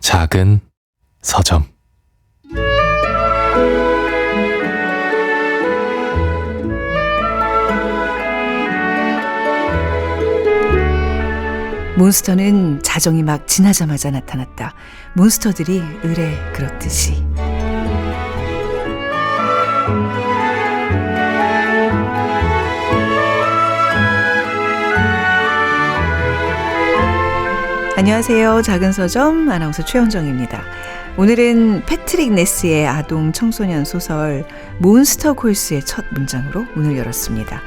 작은 서점. 몬스터는 자정이 막 지나자마자 나타났다. 몬스터들이 을에 그렇듯이. 안녕하세요. 작은 서점 아나운서 최현정입니다. 오늘은 패트릭 네스의 아동 청소년 소설 몬스터콜스의 첫 문장으로 문을 열었습니다.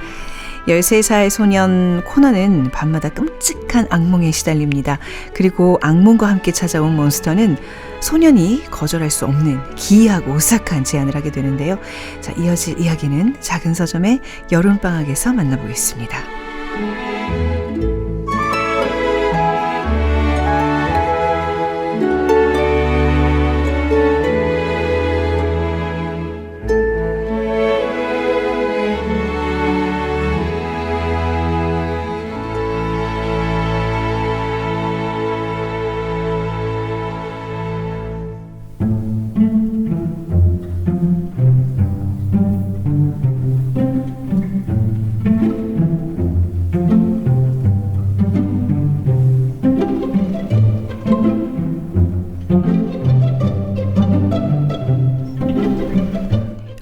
13살 소년 코너는 밤마다 끔찍한 악몽에 시달립니다. 그리고 악몽과 함께 찾아온 몬스터는 소년이 거절할 수 없는 기이하고 오싹한 제안을 하게 되는데요. 자, 이어질 이야기는 작은 서점의 여름방학에서 만나보겠습니다.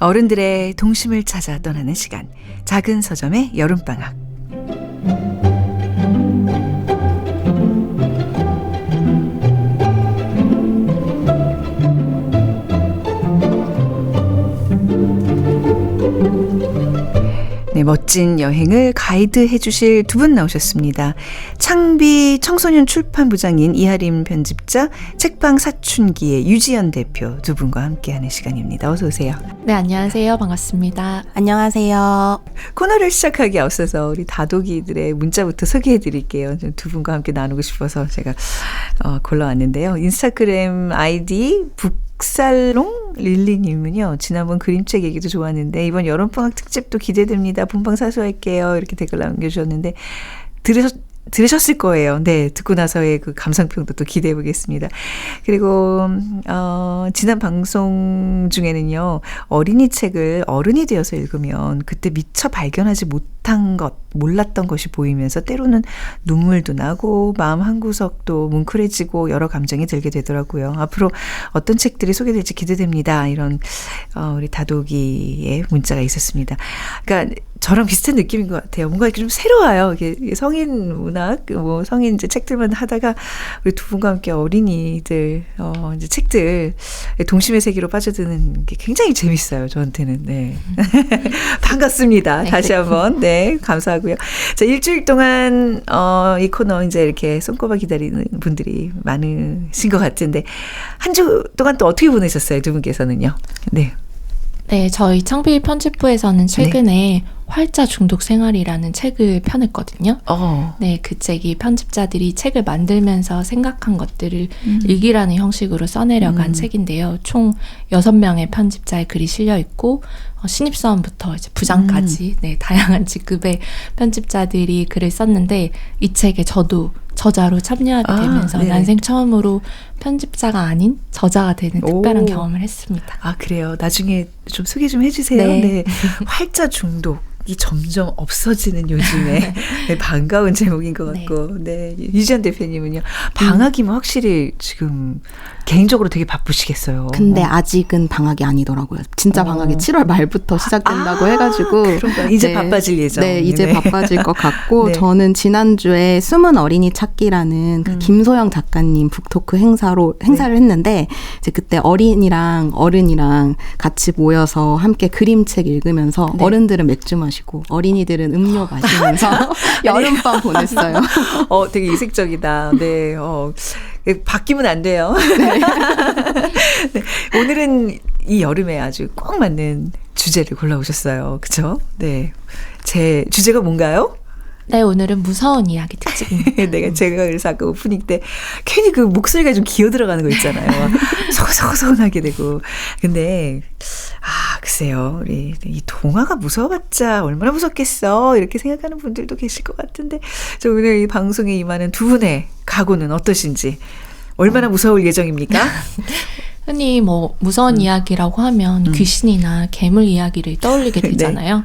어른들의 동심을 찾아 떠나는 시간, 작은 서점의 여름방학. 네, 멋진 여행을 가이드해 주실 두 분 나오셨습니다. 창비 청소년 출판부장인 이하림 편집자, 책방 사춘기의 유지연 대표 두 분과 함께하는 시간입니다. 어서 오세요. 네, 안녕하세요. 반갑습니다. 안녕하세요. 코너를 시작하기에 앞서서 우리 다독이들의 문자부터 소개해 드릴게요. 두 분과 함께 나누고 싶어서 제가 골라왔는데요. 인스타그램 아이디 북살롱 릴리님은요, 지난번 그림책 얘기도 좋았는데 이번 여름방학 특집도 기대됩니다. 본방 사수할게요. 이렇게 댓글 남겨주셨는데 들으셨을 거예요. 네, 듣고 나서의 그 감상평도 또 기대해 보겠습니다. 그리고 지난 방송 중에는요, 어린이 책을 어른이 되어서 읽으면 그때 미처 발견하지 못한 것, 몰랐던 것이 보이면서 때로는 눈물도 나고 마음 한구석도 뭉클해지고 여러 감정이 들게 되더라고요. 앞으로 어떤 책들이 소개될지 기대됩니다. 이런 우리 다독이의 문자가 있었습니다. 그러니까 저랑 비슷한 느낌인 것 같아요. 뭔가 이렇게 좀 새로워요. 이게 성인 문학, 성인 이제 책들만 하다가 우리 두 분과 함께 어린이들, 이제 책들, 동심의 세계로 빠져드는 게 굉장히 재밌어요. 저한테는. 네. 반갑습니다. 네. 다시 한번. 네. 감사하고요. 자, 일주일 동안, 이 코너 이제 이렇게 손꼽아 기다리는 분들이 많으신 것 같은데, 한 주 동안 또 어떻게 보내셨어요? 두 분께서는요. 네. 네, 저희 창비 편집부에서는 최근에 활자 중독 생활이라는 책을 펴냈거든요. 네, 그 책이 편집자들이 책을 만들면서 생각한 것들을 일기라는 형식으로 써내려간 책인데요. 총 6명의 편집자의 글이 실려 있고 신입사원부터 이제 부장까지 네, 다양한 직급의 편집자들이 글을 썼는데 이 책에 저도 저자로 참여하게 되면서 네네. 난생 처음으로 편집자가 아닌 저자가 되는 특별한 경험을 했습니다. 아, 그래요. 나중에 좀 소개 좀 해주세요. 네. 네. 활자 중독. 이 점점 없어지는 요즘에 네, 반가운 제목인 것 같고, 네. 유지연 대표님은요, 방학이면 확실히 지금 개인적으로 되게 바쁘시겠어요. 근데 아직은 방학이 아니더라고요. 진짜 방학이 7월 말부터 시작된다고 해가지고. 그런가. 이제 네, 바빠질 예정. 네, 이제 바빠질 것 같고, 네. 저는 지난주에 숨은 어린이 찾기라는 그 김소영 작가님 북토크 행사를 했는데, 이제 그때 어린이랑 어른이랑 같이 모여서 함께 그림책 읽으면서 어른들은 맥주 마시고 어린이들은 음료 마시면서 여름밤 보냈어요. 되게 이색적이다. 네. 바뀌면 안 돼요. 네. 오늘은 이 여름에 아주 꼭 맞는 주제를 골라오셨어요. 그렇죠? 네. 제 주제가 뭔가요? 네, 오늘은 무서운 이야기 특집입니다. 제가 그래서 아까 오프닝 때 괜히 그 목소리가 좀 기어 들어가는 거 있잖아요. 서운하게 되고. 근데 글쎄요. 우리 이 동화가 무서워봤자 얼마나 무섭겠어. 이렇게 생각하는 분들도 계실 것 같은데, 저 오늘 이 방송에 임하는 두 분의 각오는 어떠신지. 얼마나 무서울 예정입니까? 흔히 뭐 무서운 이야기라고 하면 귀신이나 괴물 이야기를 떠올리게 되잖아요. 네.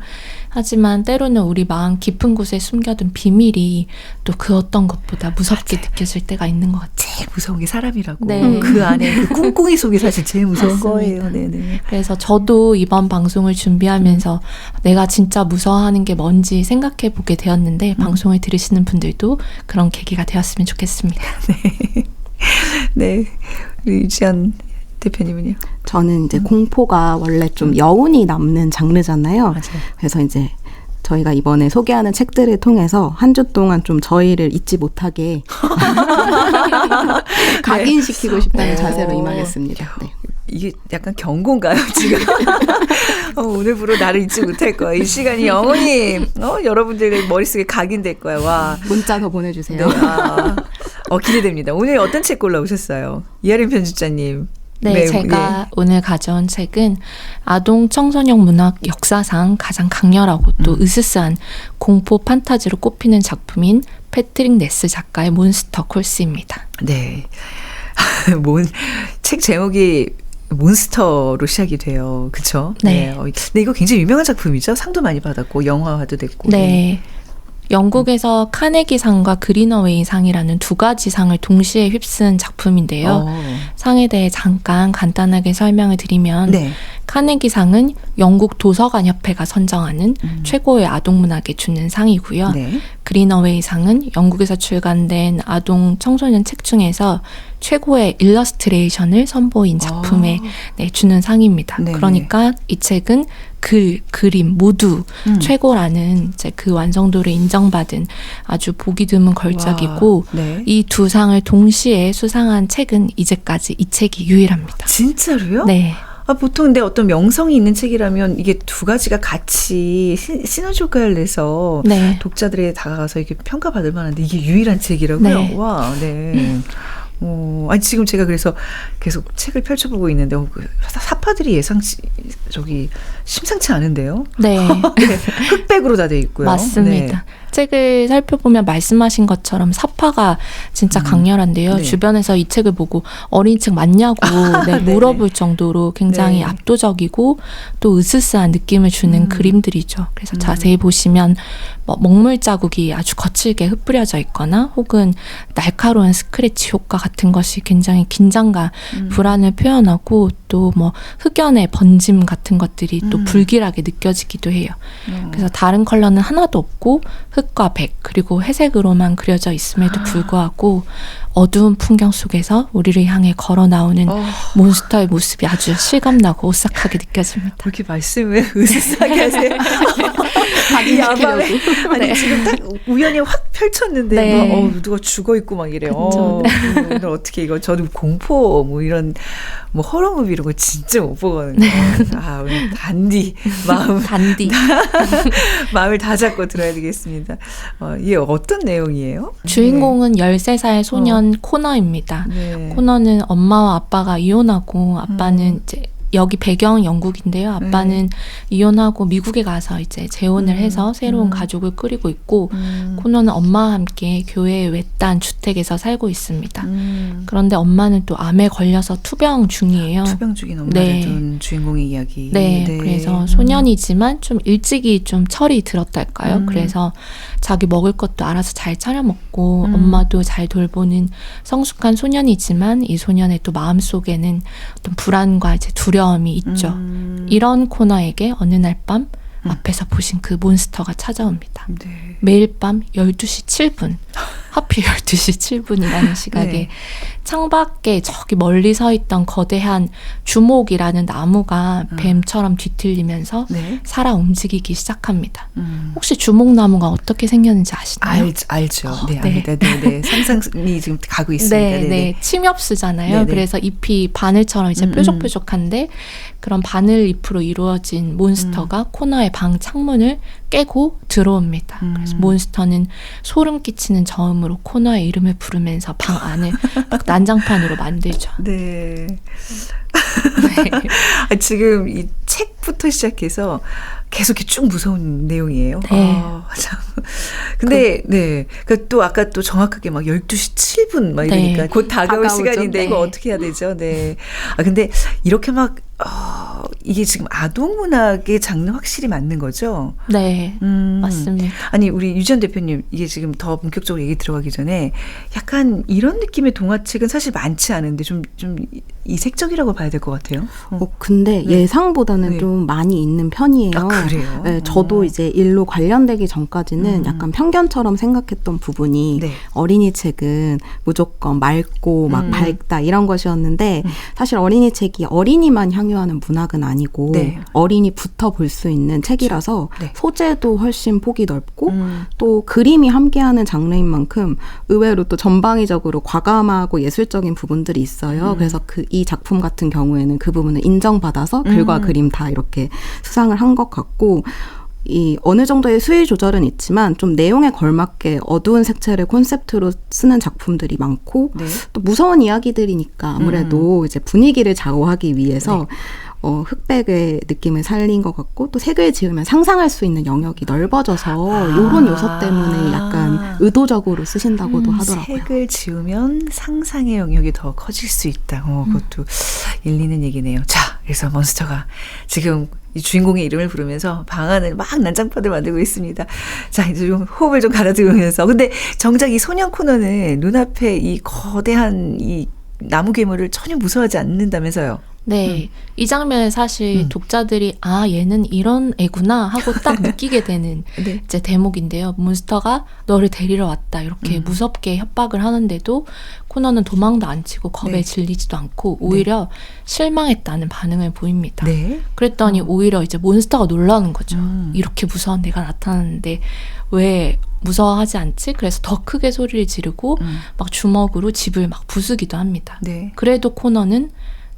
하지만 때로는 우리 마음 깊은 곳에 숨겨둔 비밀이 또 그 어떤 것보다 무섭게 맞아요. 느껴질 때가 있는 것 같아요. 제일 무서운 게 사람이라고. 네. 그 안에 그 꿍꿍이 속이 사실 제일 무서운 거예요. 네네. 그래서 저도 이번 방송을 준비하면서 내가 진짜 무서워하는 게 뭔지 생각해 보게 되었는데 방송을 들으시는 분들도 그런 계기가 되었으면 좋겠습니다. 네. 네. 유지연 대표님은요? 저는 이제 공포가 원래 좀 여운이 남는 장르잖아요. 맞아요. 그래서 이제 저희가 이번에 소개하는 책들을 통해서 한 주 동안 좀 저희를 잊지 못하게 각인시키고 싶다는 자세로 임하겠습니다. 네. 이게 약간 경고인가요, 지금? 오늘부로 나를 잊지 못할 거야. 이 시간이 영원히 여러분들의 머릿속에 각인될 거야. 와. 문자 더 보내주세요. 네. 기대됩니다. 오늘 어떤 책 골라오셨어요? 이하림 편집자님. 네, 제가 오늘 가져온 책은 아동 청소년 문학 역사상 가장 강렬하고 또 으스스한 공포 판타지로 꼽히는 작품인 패트릭 네스 작가의 몬스터 콜스입니다. 네. 책 제목이 몬스터로 시작이 돼요. 그쵸? 네. 근데 이거 굉장히 유명한 작품이죠? 상도 많이 받았고 영화화도 됐고. 네. 영국에서 카네기상과 그린어웨이상이라는 두 가지 상을 동시에 휩쓴 작품인데요. 상에 대해 잠깐 간단하게 설명을 드리면 네. 카네기상은 영국 도서관협회가 선정하는 최고의 아동문학에 주는 상이고요. 네. 그린어웨이상은 영국에서 출간된 아동 청소년 책 중에서 최고의 일러스트레이션을 선보인 작품에 주는 상입니다. 네네. 그러니까 이 책은 글, 그림 모두 최고라는 이제 그 완성도를 인정받은 아주 보기 드문 걸작이고 네. 이 두 상을 동시에 수상한 책은 이제까지 이 책이 유일합니다. 진짜로요? 네. 보통 근데 어떤 명성이 있는 책이라면 이게 두 가지가 같이 시너지 효과를 내서 네. 독자들에게 다가가서 이렇게 평가받을 만한데 이게 유일한 책이라고요? 네. 와, 네. 아니 지금 제가 그래서 계속 책을 펼쳐보고 있는데 사파들이 심상치 않은데요? 네. 네. 흑백으로 다 돼 있고요. 맞습니다. 네. 책을 살펴보면 말씀하신 것처럼 사파가 진짜 강렬한데요. 네. 주변에서 이 책을 보고 어린 책 맞냐고 물어볼 정도로 굉장히 압도적이고 또 으스스한 느낌을 주는 그림들이죠. 그래서 자세히 보시면 먹물 자국이 아주 거칠게 흩뿌려져 있거나 혹은 날카로운 스크래치 효과 같은 것이 굉장히 긴장과 불안을 표현하고 또 흑연의 번짐 같은 것들이 또 불길하게 느껴지기도 해요. 그래서 다른 컬러는 하나도 없고 흑과 백 그리고 회색으로만 그려져 있음에도 불구하고 어두운 풍경 속에서 우리를 향해 걸어 나오는 몬스터의 모습이 아주 실감나고 오싹하게 느껴집니다. 그렇게 말씀을 으스스하게 하세요. 이 야밤에 아니 지금 딱 우연히 확 펼쳤는데 누가 죽어 있고 막 이래요. 오늘 어떻게 이거 저는 공포 이런 호러무비 이런 거 진짜 못 보거든요. 오늘 단디 마음을 다 잡고 들어야 되겠습니다. 이게 어떤 내용이에요? 주인공은 13살 소년 코너입니다. 네. 코너는 엄마와 아빠가 이혼하고 아빠는 이제 여기 배경 영국인데요. 아빠는 이혼하고 미국에 가서 이제 재혼을 해서 새로운 가족을 꾸리고 있고 코너는 엄마와 함께 교회의 외딴 주택에서 살고 있습니다. 그런데 엄마는 또 암에 걸려서 투병 중이에요. 투병 중인 엄마를 둔 주인공의 이야기. 네. 그래서 소년이지만 좀 일찍이 좀 철이 들었달까요. 그래서 자기 먹을 것도 알아서 잘 차려 먹고 엄마도 잘 돌보는 성숙한 소년이지만 이 소년의 또 마음속에는 어떤 불안과 이제 두려움이 있죠. 이런 코너에게 어느 날 밤 앞에서 보신 그 몬스터가 찾아옵니다. 네. 매일 밤 12시 7분 하필 12시 7분이라는 시각에 창밖에 저기 멀리 서 있던 거대한 주목이라는 나무가 뱀처럼 뒤틀리면서 살아 움직이기 시작합니다. 혹시 주목나무가 어떻게 생겼는지 아시나요? 알죠. 네, 압니다. 네. 상상이 지금 가고 있습니다. 네. 침엽수잖아요. 네네. 그래서 잎이 바늘처럼 이제 뾰족뾰족한데 그런 바늘 잎으로 이루어진 몬스터가 코너의 방 창문을 깨고 들어옵니다. 그래서 몬스터는 소름 끼치는 저음으로 코너의 이름을 부르면서 방 안을 난장판으로 만들죠. 네. 지금 이 책부터 시작해서 계속 이렇게 쭉 무서운 내용이에요. 네. 참. 근데 네. 그러니까 또 아까 또 정확하게 막 12시 7분 막 이러니까 네. 곧 다가올 다가오죠. 시간인데 이거 네. 어떻게 해야 되죠? 네. 근데 이렇게 막 이게 지금 아동 문학의 장르 확실히 맞는 거죠? 네, 맞습니다. 아니 우리 유지연 대표님 이게 지금 더 본격적으로 얘기 들어가기 전에 약간 이런 느낌의 동화책은 사실 많지 않은데 좀 이색적이라고 봐야 될 것 같아요. 근데 네. 예상보다는 네. 좀 많이 있는 편이에요. 그래요? 네, 저도 이제 일로 관련되기 전까지는 약간 편견처럼 생각했던 부분이 네. 어린이 책은 무조건 맑고 막 밝다 이런 것이었는데 사실 어린이 책이 어린이만 향유하는 문학은 아니고 네. 어린이부터 볼 수 있는 책이라서 네. 소재도 훨씬 폭이 넓고 또 그림이 함께하는 장르인 만큼 의외로 또 전방위적으로 과감하고 예술적인 부분들이 있어요. 그래서 이 작품 같은 경우에는 그 부분을 인정받아서 글과 그림 다 이렇게 수상을 한 것 같고 이 어느 정도의 수위 조절은 있지만 좀 내용에 걸맞게 어두운 색채를 콘셉트로 쓰는 작품들이 많고 네. 또 무서운 이야기들이니까 아무래도 이제 분위기를 좌우하기 위해서 흑백의 느낌을 살린 것 같고 또 색을 지으면 상상할 수 있는 영역이 넓어져서 이런 요소 때문에 약간 의도적으로 쓰신다고도 하더라고요. 색을 지우면 상상의 영역이 더 커질 수 있다. 그것도 일리 있는 얘기네요. 자, 그래서 몬스터가 지금 이 주인공의 이름을 부르면서 방안을 막 난장판을 만들고 있습니다. 자, 이제 좀 호흡을 좀 가라앉으면서. 근데 정작 이 소년 코너는 눈앞에 이 거대한 이 나무 괴물을 전혀 무서워하지 않는다면서요. 네, 이 장면에 사실 독자들이 얘는 이런 애구나 하고 딱 느끼게 되는 네. 이제 대목인데요. 몬스터가 너를 데리러 왔다 이렇게 무섭게 협박을 하는데도 코너는 도망도 안 치고 겁에 네. 질리지도 않고 오히려 실망했다는 반응을 보입니다. 네. 그랬더니 오히려 이제 몬스터가 놀라는 거죠. 이렇게 무서운 내가 나타났는데 왜 무서워하지 않지? 그래서 더 크게 소리를 지르고 막 주먹으로 집을 막 부수기도 합니다. 네. 그래도 코너는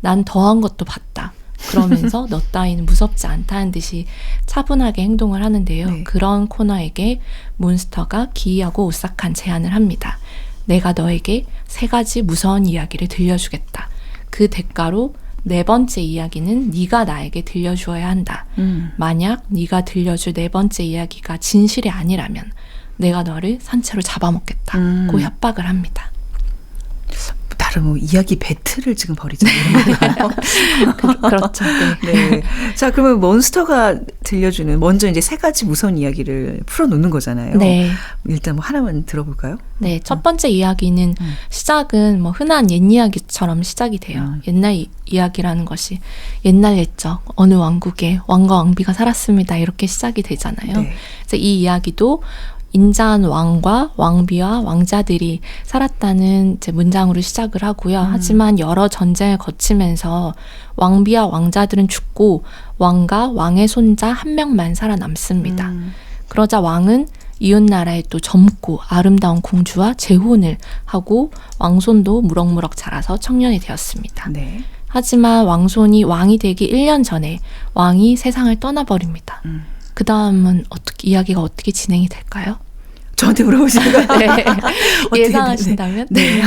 난 더한 것도 봤다. 그러면서 너 따위는 무섭지 않다는 듯이 차분하게 행동을 하는데요. 네. 그런 코너에게 몬스터가 기이하고 오싹한 제안을 합니다. 내가 너에게 3가지 무서운 이야기를 들려주겠다. 그 대가로 4번째 이야기는 네가 나에게 들려주어야 한다. 만약 네가 들려줄 4번째 이야기가 진실이 아니라면 내가 너를 산채로 잡아먹겠다. 고 협박을 합니다. 다른 뭐 이야기 배틀을 지금 벌이잖아요. 그렇죠. 네. 네. 자, 그러면 몬스터가 들려주는 먼저 이제 3가지 무서운 이야기를 풀어놓는 거잖아요. 네. 일단 뭐 하나만 들어볼까요? 네, 첫 번째 이야기는 시작은 뭐 흔한 옛 이야기처럼 시작이 돼요. 옛날 이야기라는 것이 옛날 옛적 어느 왕국에 왕과 왕비가 살았습니다. 이렇게 시작이 되잖아요. 네. 그래서 이 이야기도 인자한 왕과 왕비와 왕자들이 살았다는 이제 문장으로 시작을 하고요. 하지만 여러 전쟁을 거치면서 왕비와 왕자들은 죽고 왕과 왕의 손자 1명만 살아남습니다. 그러자 왕은 이웃나라의 또 젊고 아름다운 공주와 재혼을 하고 왕손도 무럭무럭 자라서 청년이 되었습니다. 네. 하지만 왕손이 왕이 되기 1년 전에 왕이 세상을 떠나버립니다. 그 다음은 이야기가 어떻게 진행이 될까요? 저한테 물어보시는 거예요? 네. 예상하신다면? 네.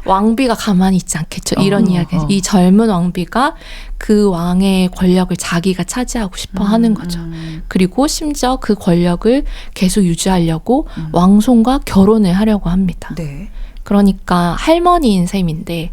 왕비가 가만히 있지 않겠죠. 이런 이야기. 이 젊은 왕비가 그 왕의 권력을 자기가 차지하고 싶어 하는 거죠. 그리고 심지어 그 권력을 계속 유지하려고 왕손과 결혼을 하려고 합니다. 네. 그러니까 할머니인 셈인데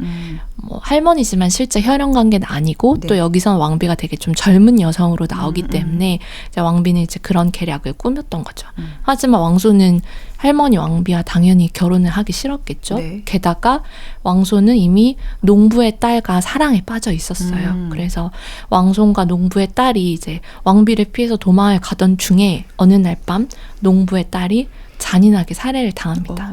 뭐 할머니지만 실제 혈연 관계는 아니고 네. 또 여기선 왕비가 되게 좀 젊은 여성으로 나오기 때문에 이제 왕비는 이제 그런 계략을 꾸몄던 거죠. 하지만 왕손은 할머니 왕비와 당연히 결혼을 하기 싫었겠죠. 네. 게다가 왕손은 이미 농부의 딸과 사랑에 빠져 있었어요. 그래서 왕손과 농부의 딸이 이제 왕비를 피해서 도망을 가던 중에 어느 날 밤 농부의 딸이 잔인하게 살해를 당합니다.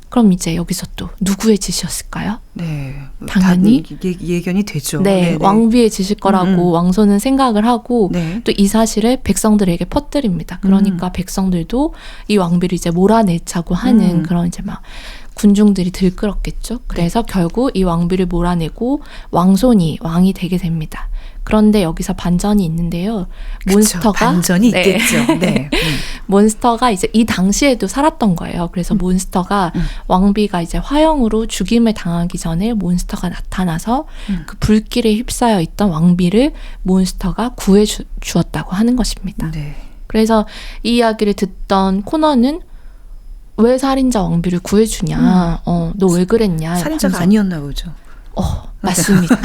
그럼 이제 여기서 또 누구의 짓이었을까요? 네. 당연히 예견이 되죠. 네, 네네. 왕비의 짓일 거라고 왕손은 생각을 하고 네. 또 이 사실을 백성들에게 퍼뜨립니다. 그러니까 백성들도 이 왕비를 이제 몰아내자고 하는 그런 이제 막 군중들이 들끓었겠죠. 그래서 결국 이 왕비를 몰아내고 왕손이 왕이 되게 됩니다. 그런데 여기서 반전이 있는데요. 그쵸, 몬스터가 반전이 있겠죠. 네. 몬스터가 이제 이 당시에도 살았던 거예요. 그래서 몬스터가 왕비가 이제 화형으로 죽임을 당하기 전에 몬스터가 나타나서 그 불길에 휩싸여 있던 왕비를 몬스터가 구해 주었다고 하는 것입니다. 네. 그래서 이 이야기를 듣던 코너는 왜 살인자 왕비를 구해주냐, 너 왜 그랬냐. 살인자가 아니었나 보죠. 맞습니다.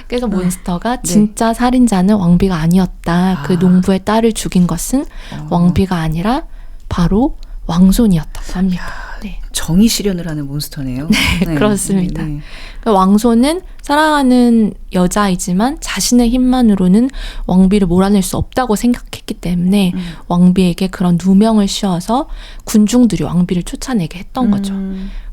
그래서 몬스터가 진짜 살인자는 왕비가 아니었다. 그 농부의 딸을 죽인 것은 왕비가 아니라 바로 왕손이었다고 합니다. 네. 정의 실현을 하는 몬스터네요. 네, 그렇습니다. 왕손은 사랑하는 여자이지만 자신의 힘만으로는 왕비를 몰아낼 수 없다고 생각했기 때문에 왕비에게 그런 누명을 씌워서 군중들이 왕비를 쫓아내게 했던 거죠.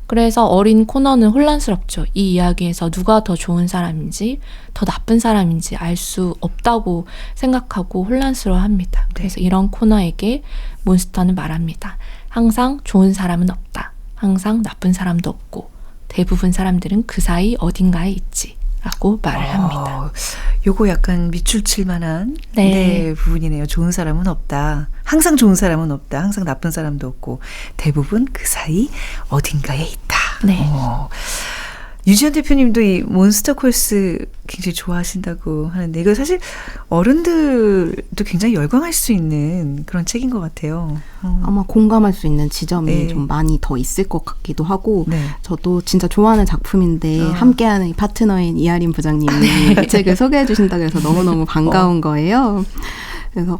그래서 어린 코너는 혼란스럽죠. 이 이야기에서 누가 더 좋은 사람인지 더 나쁜 사람인지 알 수 없다고 생각하고 혼란스러워합니다. 그래서 이런 코너에게 몬스터는 말합니다. 항상 좋은 사람은 없다. 항상 나쁜 사람도 없고 대부분 사람들은 그 사이 어딘가에 있지. 라고 말을 합니다. 요거 약간 밑줄 칠 만한 네. 부분이네요. 좋은 사람은 없다. 항상 좋은 사람은 없다. 항상 나쁜 사람도 없고 대부분 그 사이 어딘가에 있다. 네. 유지연 대표님도 이 몬스터콜스 굉장히 좋아하신다고 하는데 이거 사실 어른들도 굉장히 열광할 수 있는 그런 책인 것 같아요. 아마 공감할 수 있는 지점이 네. 좀 많이 더 있을 것 같기도 하고 네. 저도 진짜 좋아하는 작품인데 함께하는 이 파트너인 이하린 부장님이 이 책을 소개해 주신다고 해서 너무너무 반가운 거예요. 그래서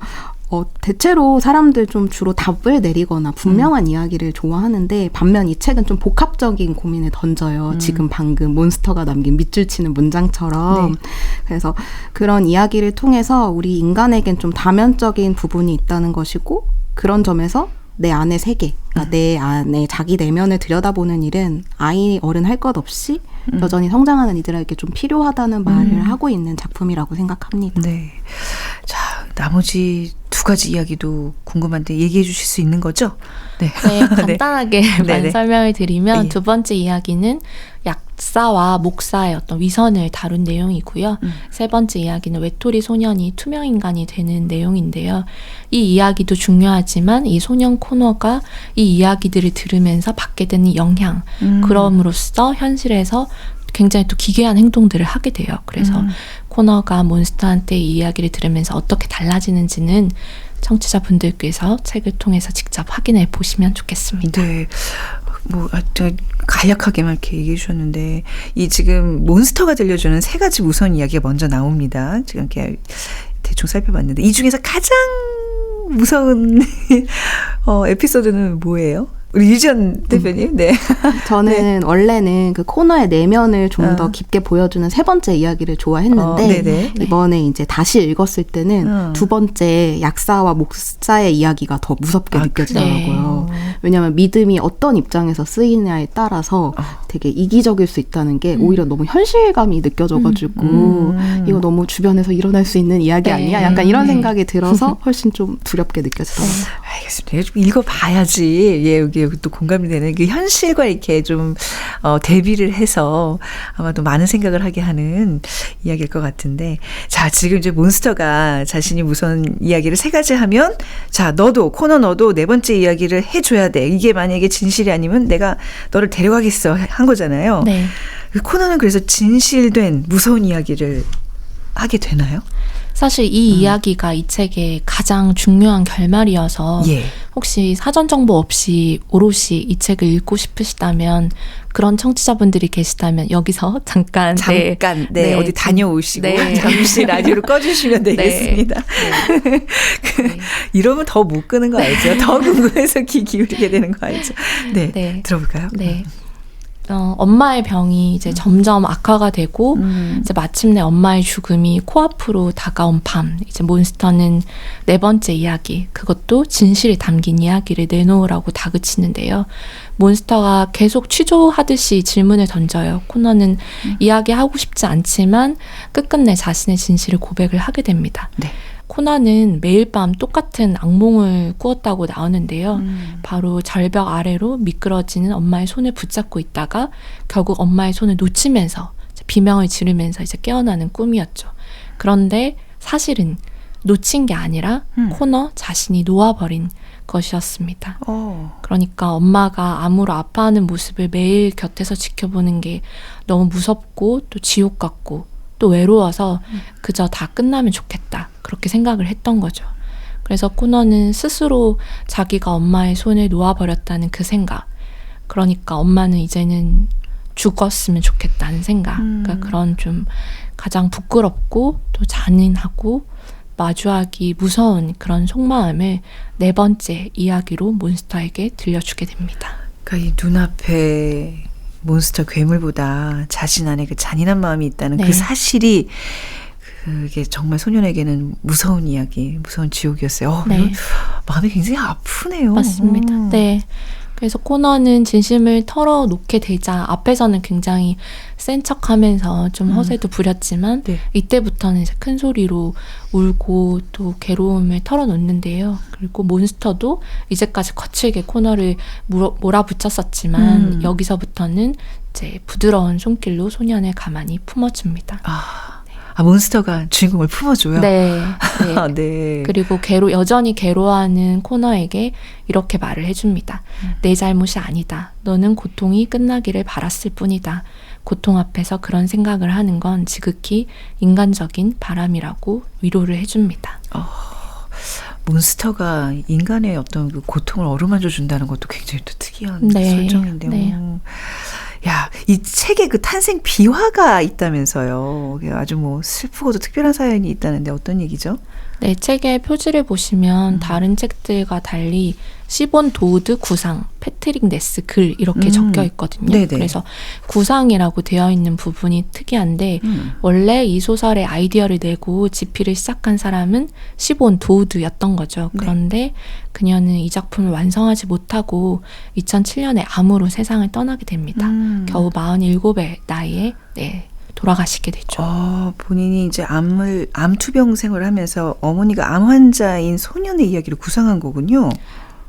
대체로 사람들 좀 주로 답을 내리거나 분명한 이야기를 좋아하는데 반면 이 책은 좀 복합적인 고민을 던져요. 지금 방금 몬스터가 남긴 밑줄 치는 문장처럼. 네. 그래서 그런 이야기를 통해서 우리 인간에겐 좀 다면적인 부분이 있다는 것이고 그런 점에서 내 안의 세계, 그러니까 내 안에 자기 내면을 들여다보는 일은 아이, 어른 할 것 없이 여전히 성장하는 이들에게 좀 필요하다는 말을 하고 있는 작품이라고 생각합니다. 네. 자, 나머지 두 가지 이야기도 궁금한데 얘기해 주실 수 있는 거죠? 네. 네, 간단하게 네네. 설명을 드리면 예. 두 번째 이야기는 약사와 목사의 어떤 위선을 다룬 내용이고요. 세 번째 이야기는 외톨이 소년이 투명 인간이 되는 내용인데요. 이 이야기도 중요하지만 이 소년 코너가 이 이야기들을 들으면서 받게 되는 영향, 그럼으로써 현실에서 굉장히 또 기괴한 행동들을 하게 돼요. 그래서 코너가 몬스터한테 이 이야기를 들으면서 어떻게 달라지는지는 청취자분들께서 책을 통해서 직접 확인해 보시면 좋겠습니다. 네. 간략하게만 이렇게 얘기해 주셨는데 이 지금 몬스터가 들려주는 세 가지 무서운 이야기가 먼저 나옵니다. 지금 이렇게 대충 살펴봤는데 이 중에서 가장 무서운 에피소드는 뭐예요? 우리 유지연 대표님, 네. 저는 원래는 그 코너의 내면을 좀 더 깊게 보여주는 세 번째 이야기를 좋아했는데 이번에 이제 다시 읽었을 때는 두 번째 약사와 목사의 이야기가 더 무섭게 느껴지더라고요. 왜냐하면 믿음이 어떤 입장에서 쓰이냐에 따라서 되게 이기적일 수 있다는 게 오히려 너무 현실감이 느껴져가지고 이거 너무 주변에서 일어날 수 있는 이야기 아니야? 약간 이런 생각이 들어서 훨씬 좀 두렵게 느껴지더라고요. 알겠습니다. 좀 읽어봐야지. 예, 여기 또 공감이 되는 그 현실과 이렇게 좀 대비를 해서 아마도 많은 생각을 하게 하는 이야기일 것 같은데, 자, 지금 이제 몬스터가 자신이 무서운 이야기를 세 가지 하면, 자, 코너 너도 네 번째 이야기를 해줘야 돼. 이게 만약에 진실이 아니면 내가 너를 데려가겠어 한 거잖아요. 네. 그 코너는 그래서 진실된 무서운 이야기를 하게 되나요? 사실 이 이야기가 이 책의 가장 중요한 결말이어서 혹시 사전 정보 없이 오롯이 이 책을 읽고 싶으시다면 그런 청취자분들이 계시다면 여기서 잠깐 어디 다녀오시고 잠시 라디오를 꺼주시면 되겠습니다. 이러면 더 못 끄는 거 알죠? 더 궁금해서 귀 기울이게 되는 거 알죠? 네. 들어볼까요? 네. 엄마의 병이 이제 점점 악화가 되고 이제 마침내 엄마의 죽음이 코앞으로 다가온 밤, 이제 몬스터는 네 번째 이야기, 그것도 진실이 담긴 이야기를 내놓으라고 다그치는데요. 몬스터가 계속 취조하듯이 질문을 던져요. 코너는 이야기하고 싶지 않지만 끝끝내 자신의 진실을 고백을 하게 됩니다. 네. 코너는 매일 밤 똑같은 악몽을 꾸었다고 나오는데요. 바로 절벽 아래로 미끄러지는 엄마의 손을 붙잡고 있다가 결국 엄마의 손을 놓치면서 비명을 지르면서 이제 깨어나는 꿈이었죠. 그런데 사실은 놓친 게 아니라 코너 자신이 놓아버린 것이었습니다. 그러니까 엄마가 암으로 아파하는 모습을 매일 곁에서 지켜보는 게 너무 무섭고 또 지옥 같고 또 외로워서 그저 다 끝나면 좋겠다. 그렇게 생각을 했던 거죠. 그래서 코너는 스스로 자기가 엄마의 손을 놓아버렸다는 그 생각. 그러니까 엄마는 이제는 죽었으면 좋겠다는 생각. 그러니까 그런 좀 가장 부끄럽고 또 잔인하고 마주하기 무서운 그런 속마음을 네 번째 이야기로 몬스터에게 들려주게 됩니다. 그러니까 이 눈앞에 몬스터 괴물보다 자신 안에 그 잔인한 마음이 있다는 네. 그 사실이 그게 정말 소년에게는 무서운 이야기, 무서운 지옥이었어요. 네. 마음이 굉장히 아프네요. 맞습니다. 네. 그래서 코너는 진심을 털어놓게 되자 앞에서는 굉장히 센 척하면서 좀 허세도 부렸지만 네. 이때부터는 이제 큰 소리로 울고 또 괴로움을 털어놓는데요. 그리고 몬스터도 이제까지 거칠게 코너를 몰아붙였었지만 여기서부터는 이제 부드러운 손길로 소년을 가만히 품어줍니다. 몬스터가 주인공을 품어줘요? 네. 네. 네. 그리고 여전히 괴로워하는 코너에게 이렇게 말을 해줍니다. 내 잘못이 아니다. 너는 고통이 끝나기를 바랐을 뿐이다. 고통 앞에서 그런 생각을 하는 건 지극히 인간적인 바람이라고 위로를 해줍니다. 몬스터가 인간의 어떤 그 고통을 어루만져 준다는 것도 굉장히 또 특이한 네. 설정인데요. 네. 야, 이 책에 그 탄생 비화가 있다면서요. 아주 뭐 슬프고도 특별한 사연이 있다는데 어떤 얘기죠? 네, 책의 표지를 보시면 다른 책들과 달리 시본 도우드 구상, 패트릭 네스 글 이렇게 적혀 있거든요. 네네. 그래서 구상이라고 되어 있는 부분이 특이한데 원래 이 소설의 아이디어를 내고 집필을 시작한 사람은 시본 도우드였던 거죠. 그런데 그녀는 이 작품을 완성하지 못하고 2007년에 암으로 세상을 떠나게 됩니다. 겨우 47의 나이에 돌아가시게 되죠. 본인이 이제 암투병 생활을 하면서 어머니가 암 환자인 소년의 이야기를 구상한 거군요.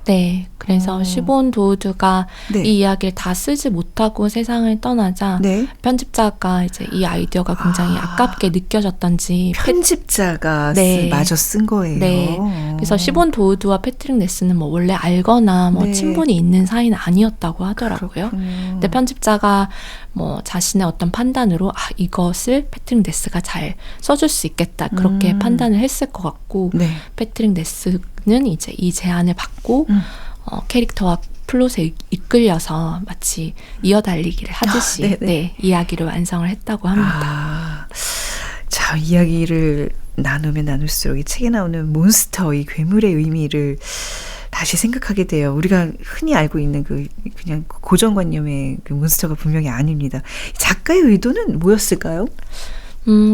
네. 그래서 시본 도우드가 네. 이 이야기를 다 쓰지 못하고 세상을 떠나자 네. 편집자가 이제 이 아이디어가 굉장히 아깝게 느껴졌던지 편집자가 네. 마저 쓴 거예요. 네. 그래서 시본 도우드와 패트릭 네스는 뭐 원래 알거나 뭐 네. 친분이 있는 사이는 아니었다고 하더라고요. 그렇군요. 근데 편집자가 뭐 자신의 어떤 판단으로 이것을 패트릭 네스가 잘 써줄 수 있겠다 그렇게 판단을 했을 것 같고 네. 패트릭 네스는 이제 이 제안을 받고 캐릭터와 플롯에 이끌려서 마치 이어달리기를 하듯이 네, 이야기를 완성을 했다고 합니다. 자, 이야기를 나누면 나눌수록 이 책에 나오는 몬스터, 이 괴물의 의미를 다시 생각하게 돼요. 우리가 흔히 알고 있는 그냥 고정관념의 그 몬스터가 분명히 아닙니다. 작가의 의도는 뭐였을까요?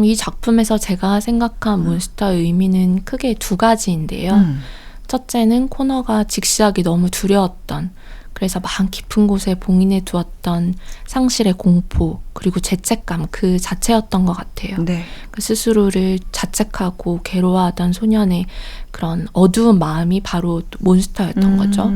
이 작품에서 제가 생각한 몬스터의 의미는 크게 두 가지인데요. 첫째는 코너가 직시하기 너무 두려웠던, 그래서 마음 깊은 곳에 봉인해 두었던 상실의 공포 그리고 죄책감 그 자체였던 것 같아요. 네. 그 스스로를 자책하고 괴로워하던 소년의 그런 어두운 마음이 바로 몬스터였던 거죠.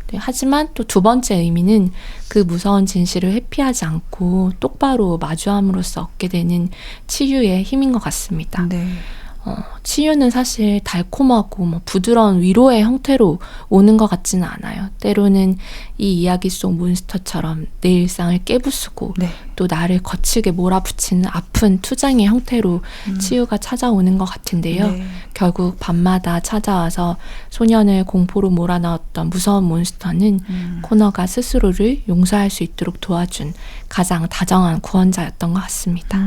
네, 하지만 또 두 번째 의미는 그 무서운 진실을 회피하지 않고 똑바로 마주함으로써 얻게 되는 치유의 힘인 것 같습니다. 네. 치유는 사실 달콤하고 부드러운 위로의 형태로 오는 것 같지는 않아요. 때로는 이 이야기 속 몬스터처럼 내 일상을 깨부수고 네. 또 나를 거칠게 몰아붙이는 아픈 투쟁의 형태로 치유가 찾아오는 것 같은데요. 네. 결국 밤마다 찾아와서 소년을 공포로 몰아넣었던 무서운 몬스터는 코너가 스스로를 용서할 수 있도록 도와준 가장 다정한 구원자였던 것 같습니다.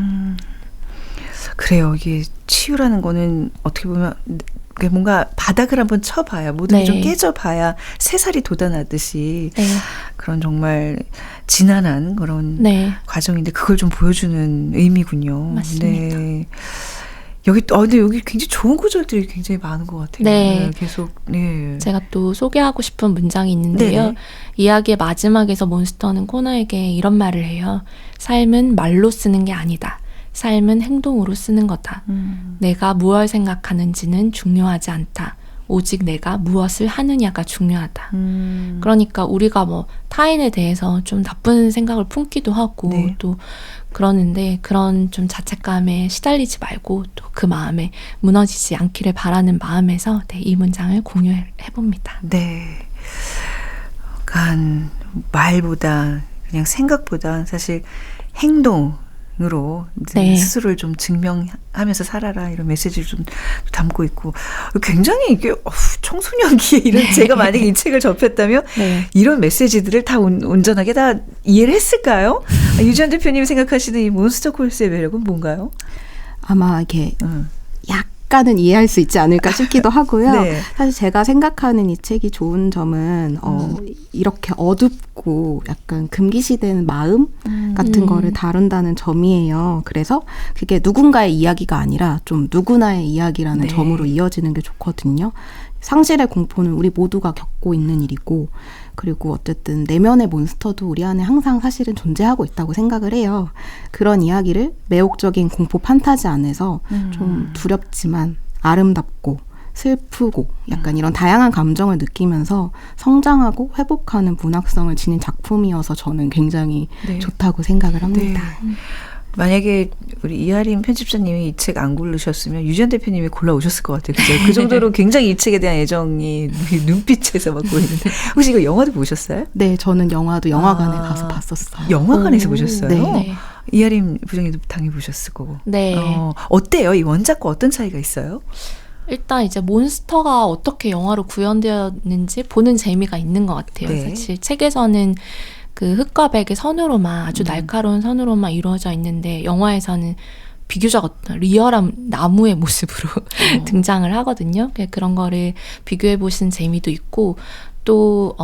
그래요. 이게 치유라는 거는 어떻게 보면 뭔가 바닥을 한번 쳐봐야 모든 게 좀 깨져봐야 새살이 돋아나듯이 그런 정말 진한한 그런 과정인데 그걸 좀 보여주는 의미군요. 맞습니다. 네. 근데 여기 굉장히 좋은 구절들이 굉장히 많은 것 같아요. 네. 계속, 제가 또 소개하고 싶은 문장이 있는데요. 네네. 이야기의 마지막에서 몬스터는 코너에게 이런 말을 해요. 삶은 말로 쓰는 게 아니다. 삶은 행동으로 쓰는 거다. 내가 무엇 생각하는지는 중요하지 않다. 오직 내가 무엇을 하느냐가 중요하다. 그러니까 우리가 뭐 타인에 대해서 좀 나쁜 생각을 품기도 하고 네. 또 그러는데 그런 좀 자책감에 시달리지 말고 또 그 마음에 무너지지 않기를 바라는 마음에서 네, 이 문장을 공유해봅니다. 네. 그러니까 말보다 그냥 생각보다 사실 행동으로 네. 스스로를 좀 증명하면서 살아라 이런 메시지를 좀 담고 있고 굉장히 이게 청소년기에 이런 제가 만약에 이 책을 접했다면 네. 이런 메시지들을 다 온전하게 다 이해를 했을까요? 유지연 대표님이 생각하시는 이 몬스터 콜스의 매력은 뭔가요? 아마 이렇게 약간은 이해할 수 있지 않을까 싶기도 하고요. 네. 사실 제가 생각하는 이 책이 좋은 점은 이렇게 어둡고 약간 금기시되는 마음 같은 거를 다룬다는 점이에요. 그래서 그게 누군가의 이야기가 아니라 좀 누구나의 이야기라는 네. 점으로 이어지는 게 좋거든요. 상실의 공포는 우리 모두가 겪고 있는 일이고 그리고 어쨌든 내면의 몬스터도 우리 안에 항상 사실은 존재하고 있다고 생각을 해요. 그런 이야기를 매혹적인 공포 판타지 안에서 좀 두렵지만 아름답고 슬프고 약간 이런 다양한 감정을 느끼면서 성장하고 회복하는 문학성을 지닌 작품이어서 저는 굉장히 네. 좋다고 생각을 합니다. 네. 만약에 우리 이하림 편집자님이 이 책 안 고르셨으면 유지연 대표님이 골라오셨을 것 같아요. 그죠? 그 정도로 굉장히 이 책에 대한 애정이 눈빛에서 막 보이는데 혹시 이거 영화도 보셨어요? 네, 저는 영화도 영화관에 가서 봤었어요. 영화관에서 보셨어요? 네. 네. 이하림 부장님도 당연히 보셨을 거고. 네. 어때요? 이 원작과 어떤 차이가 있어요? 일단 이제 몬스터가 어떻게 영화로 구현되었는지 보는 재미가 있는 것 같아요. 네. 사실 책에서는 그 흙과 백의 선으로만 아주 날카로운 선으로만 이루어져 있는데 영화에서는 비교적 어떤 리얼한 나무의 모습으로 등장을 하거든요. 그런 거를 비교해 보시는 재미도 있고 또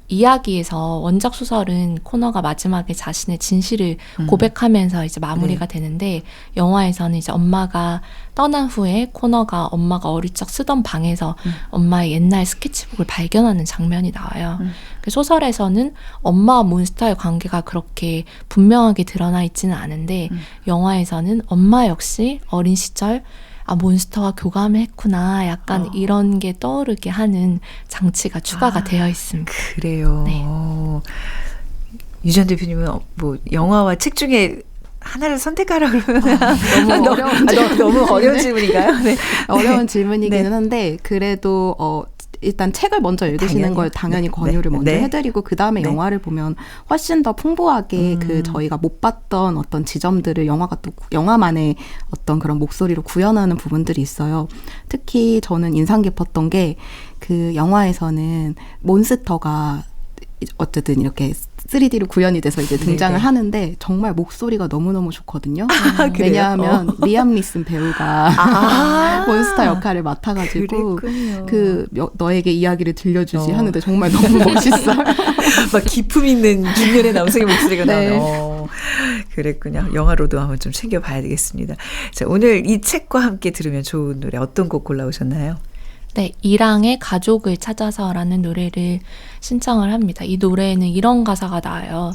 이야기에서 원작 소설은 코너가 마지막에 자신의 진실을 고백하면서 이제 마무리가 되는데 영화에서는 이제 엄마가 떠난 후에 코너가 엄마가 어릴 적 쓰던 방에서 엄마의 옛날 스케치북을 발견하는 장면이 나와요. 그 소설에서는 엄마와 몬스터의 관계가 그렇게 분명하게 드러나 있지는 않은데 영화에서는 엄마 역시 어린 시절 몬스터와 교감을 했구나. 약간 이런 게 떠오르게 하는 장치가 추가가 되어 있습니다. 그래요. 네. 유지연 대표님은 뭐 영화와 책 중에 하나를 선택하라 그러면 너무 어려운 질문인가요? 네. 어려운 질문이기는 네. 한데 그래도 일단 책을 먼저 읽으시는 걸 당연히 권유를 먼저 해드리고 그 다음에 영화를 보면 훨씬 더 풍부하게 그 저희가 못 봤던 어떤 지점들을 영화가 또 영화만의 어떤 그런 목소리로 구현하는 부분들이 있어요. 특히 저는 인상 깊었던 게 그 영화에서는 몬스터가 어쨌든 이렇게 3D로 구현이 돼서 이제 등장을 하는데 정말 목소리가 너무너무 좋거든요. 왜냐하면 리암 니슨 배우가 몬스터 역할을 맡아가지고 너에게 이야기를 들려주지 하는데 정말 너무 멋있어요. 막 기품 있는 중년의 남성의 목소리가 나오네요. 그랬군요. 영화로도 한번 좀 챙겨봐야 되겠습니다. 자, 오늘 이 책과 함께 들으면 좋은 노래 어떤 곡 골라오셨나요? 네, 이랑의 가족을 찾아서라는 노래를 신청을 합니다. 이 노래에는 이런 가사가 나와요.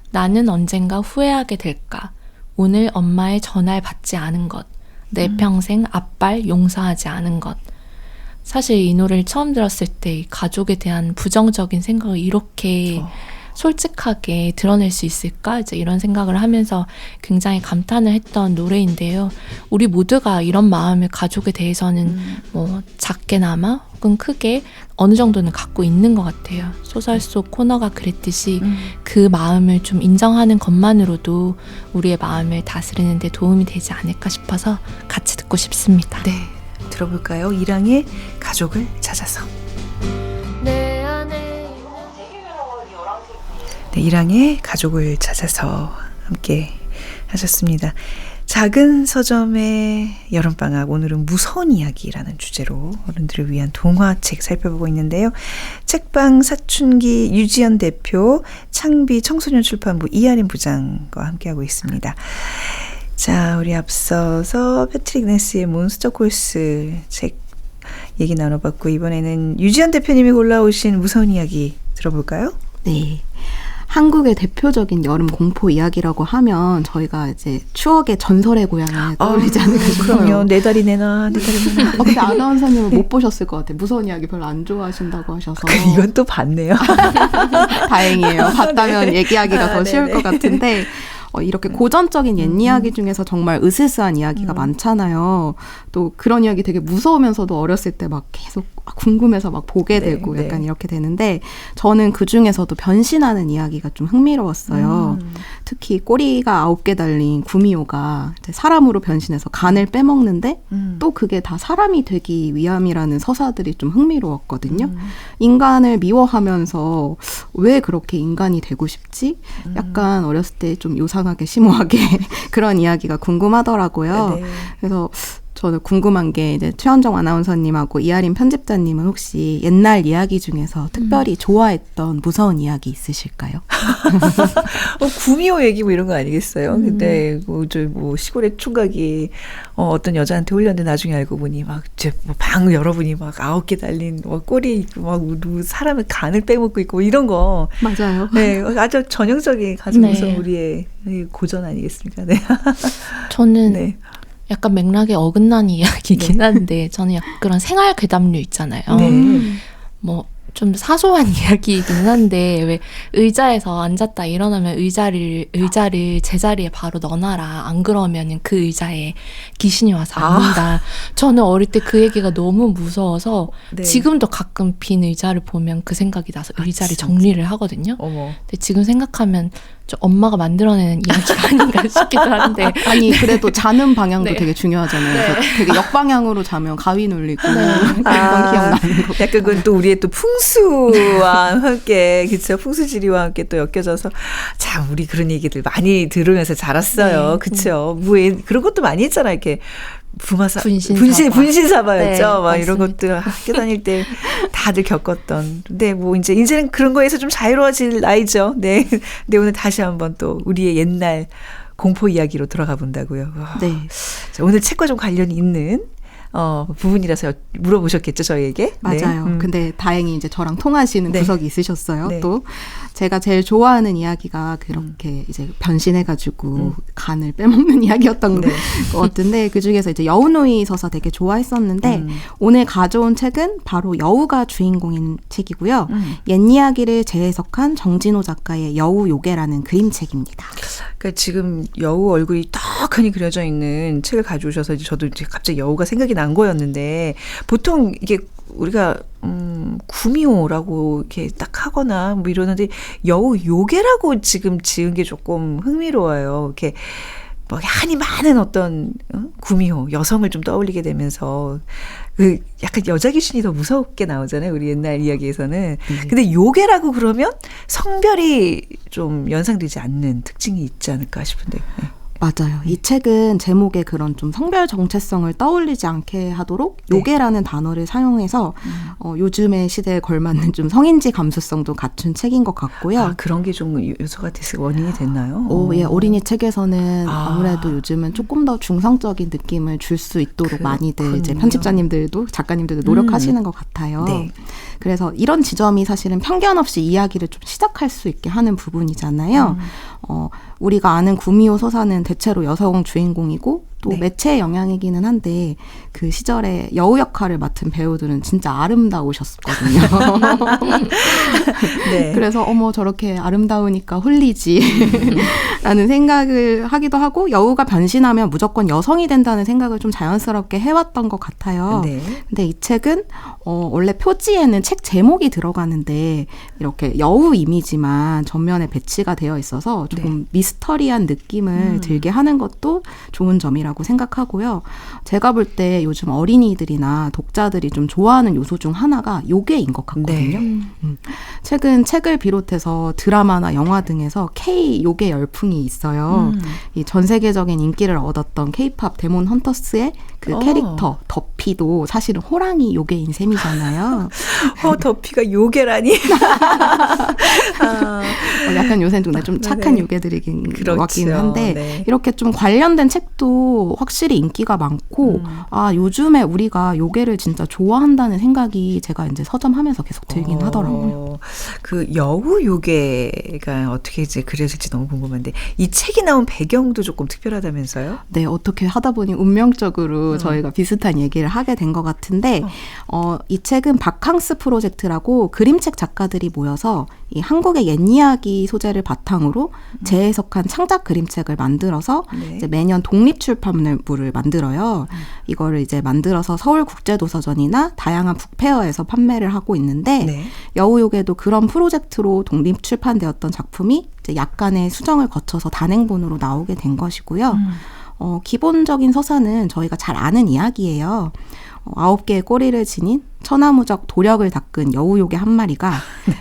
나는 언젠가 후회하게 될까? 오늘 엄마의 전화를 받지 않은 것. 내 평생 앞발 용서하지 않은 것. 사실 이 노래를 처음 들었을 때 가족에 대한 부정적인 생각을 이렇게 솔직하게 드러낼 수 있을까? 이제 이런 생각을 하면서 굉장히 감탄을 했던 노래인데요. 우리 모두가 이런 마음을 가족에 대해서는 뭐 작게나마 혹은 크게 어느 정도는 갖고 있는 것 같아요. 소설 속 코너가 그랬듯이 그 마음을 좀 인정하는 것만으로도 우리의 마음을 다스리는 데 도움이 되지 않을까 싶어서 같이 듣고 싶습니다. 네, 들어볼까요? 이랑의 가족을 찾아서. 네, 이랑의 가족을 찾아서 함께 하셨습니다. 작은 서점의 여름방학, 오늘은 무서운 이야기라는 주제로 어른들을 위한 동화책 살펴보고 있는데요. 책방 사춘기 유지연 대표, 창비 청소년 출판부 이하림 부장과 함께하고 있습니다. 자, 우리 앞서서 패트릭 낸스의 몬스터 콜스 책 얘기 나눠봤고 이번에는 유지연 대표님이 골라오신 무서운 이야기 들어볼까요? 네. 한국의 대표적인 여름 공포 이야기라고 하면 저희가 이제 추억의 전설의 고향을 떠올리지 않을까 싶어요. 그럼요. 내 다리 내놔, 내 다리 내놔. 근데 아나운서님은 못 보셨을 것 같아요. 무서운 이야기 별로 안 좋아하신다고 하셔서. 이건 또 봤네요. 다행이에요. 봤다면 네. 얘기하기가 더 쉬울 것 같은데 이렇게 고전적인 옛 이야기 중에서 정말 으스스한 이야기가 많잖아요. 또 그런 이야기 되게 무서우면서도 어렸을 때 막 계속 궁금해서 막 보게 되고 약간 이렇게 되는데 저는 그 중에서도 변신하는 이야기가 좀 흥미로웠어요. 특히 꼬리가 9개 달린 구미호가 이제 사람으로 변신해서 간을 빼먹는데 또 그게 다 사람이 되기 위함이라는 서사들이 좀 흥미로웠거든요. 인간을 미워하면서 왜 그렇게 인간이 되고 싶지? 약간 어렸을 때 좀 요상하게 심오하게 그런 이야기가 궁금하더라고요. 네. 그래서 저는 궁금한 게 이제 최현정 아나운서님하고 이하린 편집자님은 혹시 옛날 이야기 중에서 특별히 좋아했던 무서운 이야기 있으실까요? 구미호 얘기 뭐 이런 거 아니겠어요? 근데 뭐 시골의 총각이 어떤 여자한테 홀렸는데 나중에 알고 보니 막 방 여러분이 막 9개 달린 꼬리 있고 막 사람의 간을 빼먹고 있고 뭐 이런 거. 맞아요. 네, 아주 전형적인 가장 네. 무서운 우리의 고전 아니겠습니까? 네. 저는 네. 약간 맥락에 어긋난 이야기긴 한데 저는 약간 그런 생활 괴담류 있잖아요. 뭐 좀 사소한 이야기이긴 한데 왜 의자에서 앉았다 일어나면 의자를 제자리에 바로 넣어놔라. 안 그러면은 그 의자에 귀신이 와서 앉는다. 저는 어릴 때 그 얘기가 너무 무서워서 네. 지금도 가끔 빈 의자를 보면 그 생각이 나서 의자를 정리를 하거든요. 어머. 근데 지금 생각하면 좀 엄마가 만들어내는 이야기가 아닌가 싶기도 한데 아니 그래도 자는 방향도 네. 되게 중요하잖아요. 그래서 되게 역방향으로 자면 가위 눌리고 네. 그런 기억나는 거. 약간 그건 또 우리의 또 풍수와 함께, 그쵸? 풍수지리와 함께 또 엮여져서 참 우리 그런 얘기들 많이 들으면서 자랐어요. 네. 그쵸? 뭐 그런 것도 많이 했잖아요. 이렇게 분신사바. 분신사바였죠. 네, 막 이런 맞습니다. 것들 학교 다닐 때 다들 겪었던. 근데 뭐 이제는 그런 거에서 좀 자유로워질 나이죠. 네. 근데 오늘 다시 한번 또 우리의 옛날 공포 이야기로 들어가 본다고요. 와. 네. 자, 오늘 책과 좀 관련이 있는 부분이라서 물어보셨겠죠, 저희에게? 맞아요. 네. 근데 다행히 이제 저랑 통하시는 네. 구석이 있으셨어요. 네. 또 제가 제일 좋아하는 이야기가 그렇게 이제 변신해가지고 간을 빼먹는 이야기였던 네. 것 같은데 그 중에서 이제 여우노이 서사 되게 좋아했었는데 오늘 가져온 책은 바로 여우가 주인공인 책이고요. 옛 이야기를 재해석한 정진호 작가의 여우 요괴라는 그림책입니다. 그러니까 지금 여우 얼굴이 떡하니 그려져 있는 책을 가져오셔서 저도 이제 갑자기 여우가 생각이 난 거였는데 보통 이게 우리가 구미호라고 이렇게 딱 하거나 뭐 이러는데 여우 요괴라고 지금 지은 게 조금 흥미로워요. 이렇게 뭐 한이 많은 어떤 구미호 여성을 좀 떠올리게 되면서 그 약간 여자 귀신이 더 무섭게 나오잖아요. 우리 옛날 이야기에서는. 근데 요괴라고 그러면 성별이 좀 연상되지 않는 특징이 있지 않을까 싶은데. 네. 맞아요. 이 책은 제목에 그런 좀 성별 정체성을 떠올리지 않게 하도록 요괴라는 단어를 사용해서 요즘의 시대에 걸맞는 좀 성인지 감수성도 갖춘 책인 것 같고요. 아, 그런 게 좀 요소가 됐을 원인이 됐나요? 예, 어린이 책에서는 아무래도 요즘은 조금 더 중성적인 느낌을 줄 수 있도록 많이들 이제 편집자님들도 작가님들도 노력하시는 것 같아요. 네. 그래서 이런 지점이 사실은 편견 없이 이야기를 좀 시작할 수 있게 하는 부분이잖아요. 우리가 아는 구미호 서사는 대체로 여성 주인공이고 또 매체의 영향이기는 한데 그 시절에 여우 역할을 맡은 배우들은 진짜 아름다우셨거든요. 네. 그래서 저렇게 아름다우니까 홀리지 라는 생각을 하기도 하고 여우가 변신하면 무조건 여성이 된다는 생각을 좀 자연스럽게 해왔던 것 같아요. 네. 근데 이 책은 원래 표지에는 책 제목이 들어가는데 이렇게 여우 이미지만 전면에 배치가 되어 있어서 조금 미스터리한 느낌을 들게 하는 것도 좋은 점이라고 생각하고요. 제가 볼 때 요즘 어린이들이나 독자들이 좀 좋아하는 요소 중 하나가 요괴인 것 같거든요. 최근 책을 비롯해서 드라마나 영화 등에서 K 요괴 열풍이 있어요. 이 전 세계적인 인기를 얻었던 K-팝 데몬 헌터스의 그 캐릭터 더피도 사실은 호랑이 요괴인 셈이잖아요. 더피가 요괴라니. 약간 요새는 좀 착한 요괴들이긴 그렇죠. 같긴 한데 네. 이렇게 좀 관련된 책도 책도 확실히 인기가 많고 아 요즘에 우리가 요괴를 진짜 좋아한다는 생각이 제가 이제 서점하면서 계속 들긴 하더라고요. 그 여우 요괴가 어떻게 이제 그려질지 너무 궁금한데 이 책이 나온 배경도 조금 특별하다면서요? 네, 어떻게 하다 보니 운명적으로 저희가 비슷한 얘기를 하게 된 것 같은데 이 책은 바캉스 프로젝트라고 그림책 작가들이 모여서 이 한국의 옛 이야기 소재를 바탕으로 재해석한 창작 그림책을 만들어서 네. 이제 매년 독립출판물을 만들어요. 이거를 이제 만들어서 서울국제도서전이나 다양한 북페어에서 판매를 하고 있는데 네. 여우요괴도 그런 프로젝트로 독립출판되었던 작품이 이제 약간의 수정을 거쳐서 단행본으로 나오게 된 것이고요. 기본적인 서사는 저희가 잘 아는 이야기예요. 9개의 꼬리를 지닌 천하무적 도력을 닦은 여우요괴 한 마리가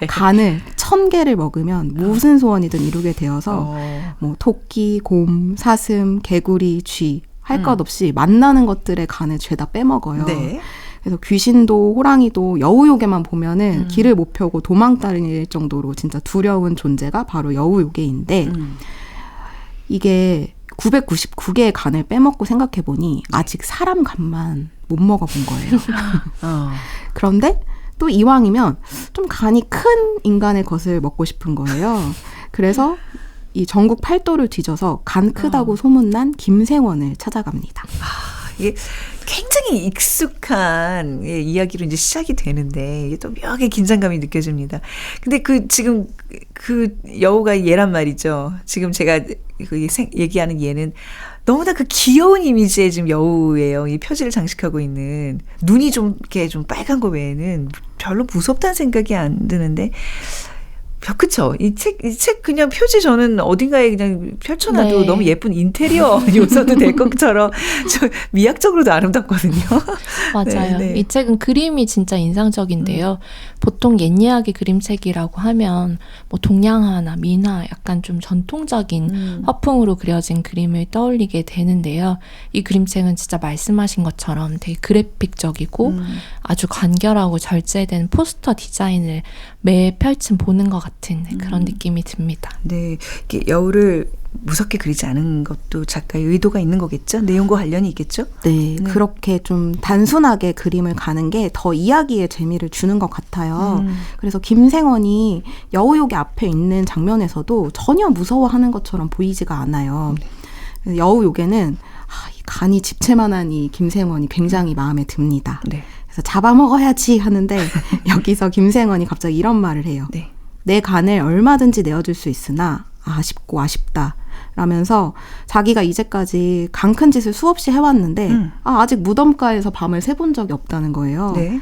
네. 간을 1000개를 먹으면 무슨 소원이든 이루게 되어서 뭐 토끼, 곰, 사슴, 개구리, 쥐 할 것 없이 만나는 것들의 간을 죄다 빼먹어요. 네. 그래서 귀신도 호랑이도 여우요괴만 보면은 길을 못 펴고 도망 다닐 정도로 진짜 두려운 존재가 바로 여우요괴인데 이게 999개의 간을 빼먹고 생각해보니 아직 사람 간만 못 먹어본 거예요. 그런데 또 이왕이면 좀 간이 큰 인간의 것을 먹고 싶은 거예요. 그래서 이 전국 팔도를 뒤져서 간 크다고 소문난 김생원을 찾아갑니다. 이게 굉장히 익숙한 이야기로 이제 시작이 되는데 이게 또 묘하게 긴장감이 느껴집니다. 근데 지금 그 여우가 얘란 말이죠. 지금 제가 얘기하는 얘는 너무나 그 귀여운 이미지의 지금 여우예요. 이 표지를 장식하고 있는 눈이 좀 이렇게 좀 빨간 거 외에는 별로 무섭다는 생각이 안 드는데. 그쵸. 이 책 그냥 표지 저는 어딘가에 그냥 펼쳐놔도 네. 너무 예쁜 인테리어 요소도 될 것처럼 미학적으로도 아름답거든요. 맞아요. 네, 네. 이 책은 그림이 진짜 인상적인데요. 보통 옛 이야기 그림책이라고 하면 뭐 동양화나 민화 약간 좀 전통적인 화풍으로 그려진 그림을 떠올리게 되는데요. 이 그림책은 진짜 말씀하신 것처럼 되게 그래픽적이고 아주 간결하고 절제된 포스터 디자인을 매 펼침 보는 것 같은 그런 느낌이 듭니다. 네, 이게 여우를 무섭게 그리지 않은 것도 작가의 의도가 있는 거겠죠? 내용과 관련이 있겠죠? 네, 그렇게 좀 단순하게 그림을 가는 게 더 이야기에 재미를 주는 것 같아요. 그래서 김생원이 여우요괴 앞에 있는 장면에서도 전혀 무서워하는 것처럼 보이지가 않아요. 여우요괴는 이 간이 집채만한 이 김생원이 굉장히 마음에 듭니다. 네. 그래서 잡아먹어야지 하는데 여기서 김생원이 갑자기 이런 말을 해요. 네. 내 간을 얼마든지 내어줄 수 있으나 아쉽고 아쉽다 라면서 자기가 이제까지 간 큰 짓을 수없이 해왔는데 아직 무덤가에서 밤을 새본 적이 없다는 거예요. 네.